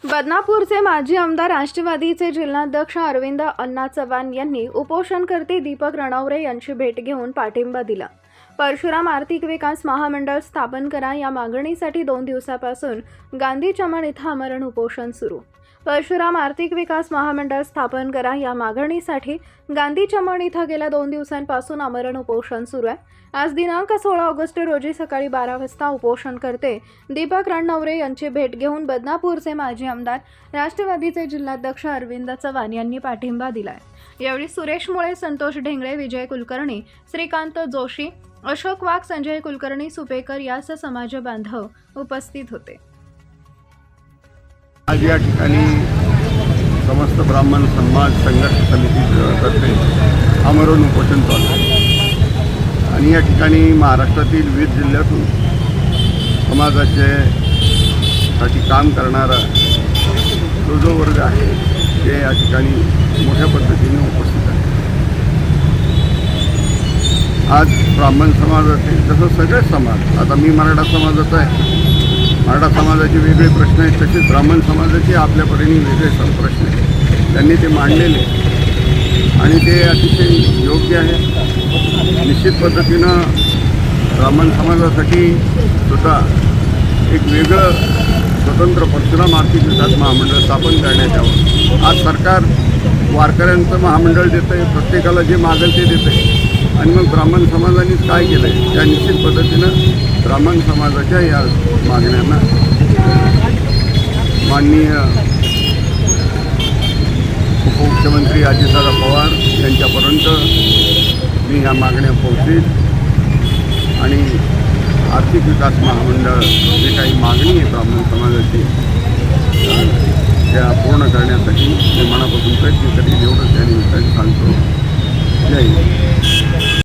बदनापूरचे माजी आमदार राष्ट्रवादीचे जिल्हाध्यक्ष अरविंद अण्णा चव्हाण यांनी उपोषणकर्ते दीपक रणवरे यांची भेट घेऊन पाठिंबा दिला। परशुराम आर्थिक विकास महामंडळ स्थापन करा या मागणीसाठी 2 दिवसापासून गांधी चमन इथं आमरण उपोषण सुरू। परशुराम आर्थिक विकास महामंडळ स्थापन करा या मागणीसाठी गांधी चमन इथं गेल्या 2 दिवसांपासून आमरण उपोषण सुरू आहे। आज दिनांक 16 ऑगस्ट रोजी सकाळी 12 वाजता उपोषणकर्ते दीपक रणवरे यांची भेट घेऊन बदनापूरचे माजी आमदार राष्ट्रवादीचे जिल्हाध्यक्ष अरविंद चव्हाण यांनी पाठिंबा दिलाय। यावेळी सुरेश मुळे, संतोष ढेंगळे, विजय कुलकर्णी, श्रीकांत जोशी, अशोक वाघ, संजय कुलकर्णी, सुपेकर यासह समाज बांधव उपस्थित होते। आज या ठिकाणी समस्त ब्राह्मण समाज संघर्ष समितीतर्फे आमरण उपोषण चालू आहे आणि या ठिकाणी महाराष्ट्रातील विविध जिल्ह्यातून समाजासाठी काम करणारा जो वर्ग आहे ते या ठिकाणी मोठ्या पद्धतीने उपस्थित आहे। आज ब्राह्मण समाजातील जसं सगळे समाज, आता मी मराठा समाजाचा आहे, मराठा समाजाचे वेगळे प्रश्न आहेत, तसेच ब्राह्मण समाजाचे आपल्या परीने वेगळे प्रश्न आहेत, त्यांनी ते मांडलेले आणि ते अतिशय योग्य आहे। निश्चित पद्धतीनं ब्राह्मण समाजासाठी सुद्धा एक वेगळं स्वतंत्र परशुराम आर्थिक विकास महामंडळ स्थापन करण्यात यावं। आज सरकार वारकऱ्यांचं महामंडळ देतं आहे, प्रत्येकाला जे मागेल ते देतं आहे आणि मग ब्राह्मण समाजानेच काय केलं आहे त्या निश्चित पद्धतीनं ब्राह्मण समाजाच्या या मागण्यांना माननीय उपमुख्यमंत्री अजितदादा पवार यांच्यापर्यंत मी ह्या मागण्या पोहोचेल आणि आर्थिक विकास महामंडळ जे काही मागणी आहे ब्राह्मण समाजाची त्या पूर्ण करण्यासाठी मी मनापासून प्रयत्न करीन, एवढंच या निमित्ताने सांगतो। जय हिंद।